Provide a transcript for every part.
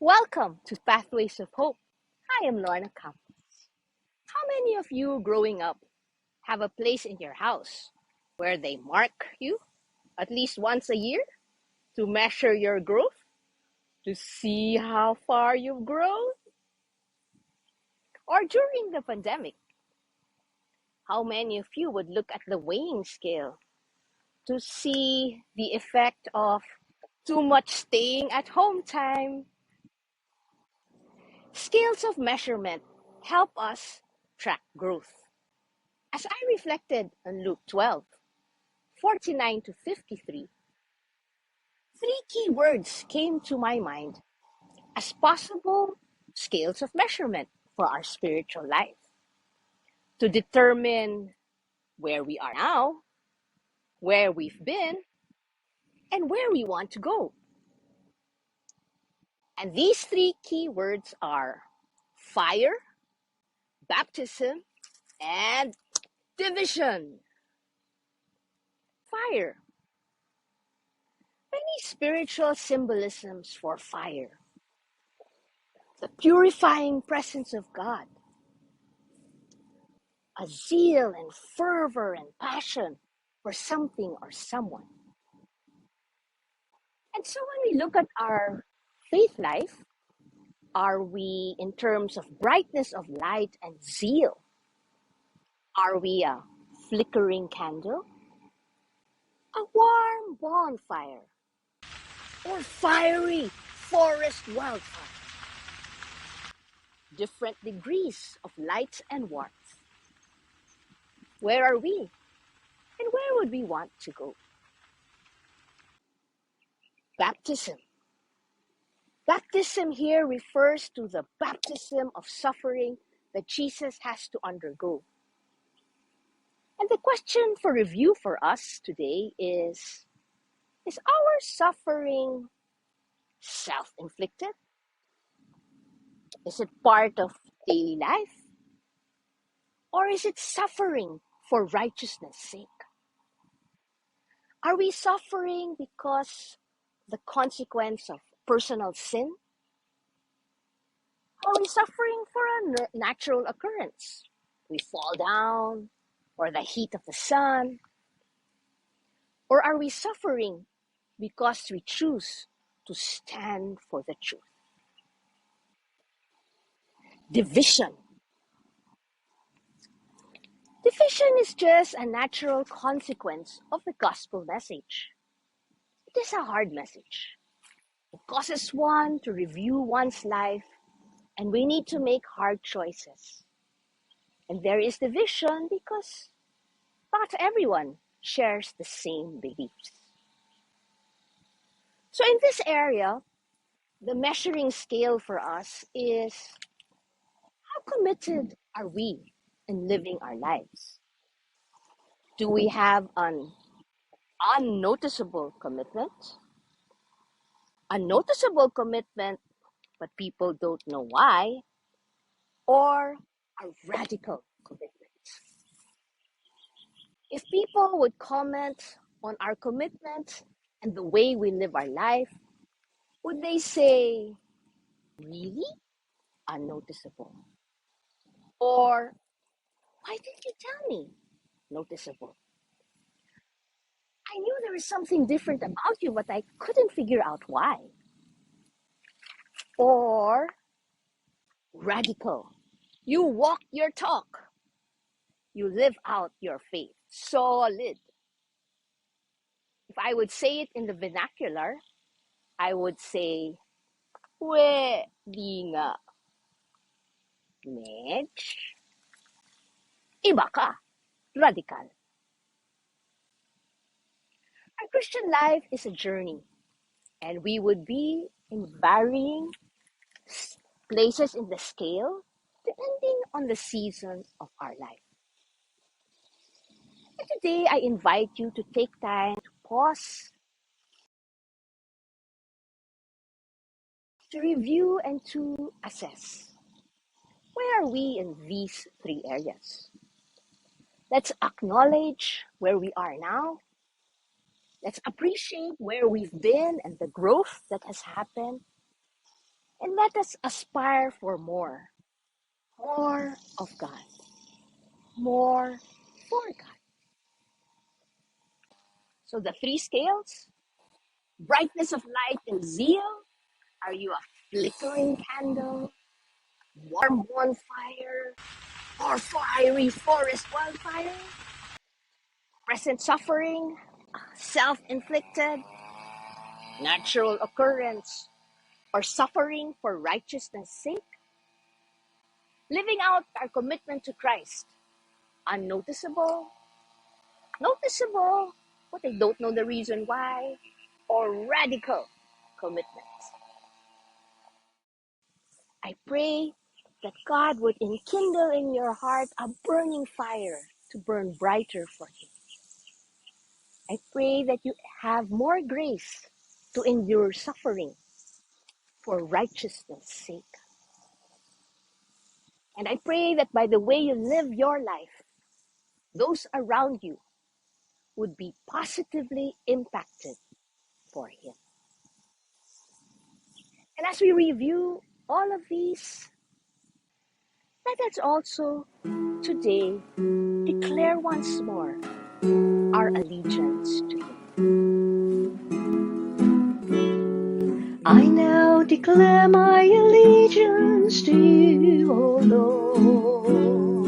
Welcome to Pathways of Hope. I am Lorna Campos. How many of you growing up have a place in your house where they mark you at least once a year to measure your growth, to see how far you've grown? Or during the pandemic, how many of you would look at the weighing scale to see the effect of too much staying at home time? Scales of measurement help us track growth. As I reflected on Luke 12:49 to 53, three key words came to my mind as possible scales of measurement for our spiritual life to determine where we are now, where we've been, and where we want to go. And these three key words are fire, baptism, and division. Fire. Many spiritual symbolisms for fire. The purifying presence of God, a zeal and fervor and passion for something or someone. And so when we look at our faith life, are we in terms of brightness of light and zeal? Are we a flickering candle, a warm bonfire, or fiery forest wildfire? Different degrees of light and warmth. Where are we? And where would we want to go? Baptism. Baptism here refers to the baptism of suffering that Jesus has to undergo. And the question for review for us today is our suffering self-inflicted? Is it part of daily life? Or is it suffering for righteousness' sake? Are we suffering because the consequence of personal sin? Are we suffering for a natural occurrence? We fall down, or the heat of the sun? Or are we suffering because we choose to stand for the truth? Division. Division is just a natural consequence of the gospel message. It is a hard message. It causes one to review one's life, and we need to make hard choices. And there is division because not everyone shares the same beliefs. So in this area, the measuring scale for us is how committed are we in living our lives? Do we have an unnoticeable commitment? A noticeable commitment, but people don't know why? Or a radical commitment? If people would comment on our commitment and the way we live our life, would they say, really? Unnoticeable? Or, why didn't you tell me? Noticeable. I knew there was something different about you, but I couldn't figure out why. Or, radical. You walk your talk. You live out your faith. Solid. If I would say it in the vernacular, I would say, di nga. Medj. Iba ka. Radical. Our Christian life is a journey, and we would be in varying places in the scale depending on the season of our life. And today, I invite you to take time to pause, to review, and to assess. Where are we in these three areas? Let's acknowledge where we are now. Let's appreciate where we've been and the growth that has happened. And let us aspire for more. More of God. More for God. So the three scales, brightness of light and zeal. Are you a flickering candle, warm bonfire, or fiery forest wildfire? Present suffering, self-inflicted, natural occurrence, or suffering for righteousness' sake? Living out our commitment to Christ, unnoticeable, noticeable, but they don't know the reason why, or radical commitment. I pray that God would enkindle in your heart a burning fire to burn brighter for Him. I pray that you have more grace to endure suffering for righteousness' sake. And I pray that by the way you live your life, those around you would be positively impacted for Him. And as we review all of these, let us also today declare once more our allegiance to Him. I now declare my allegiance to you, O Lord.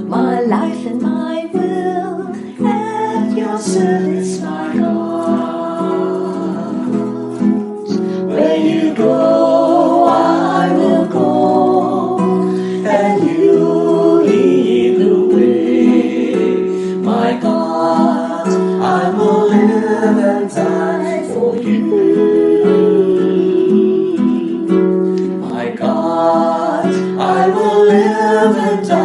My life and my will at your service, my God. Where you go, I will go, and you lead the way. My God, I will live and die for you. My God, I will live and die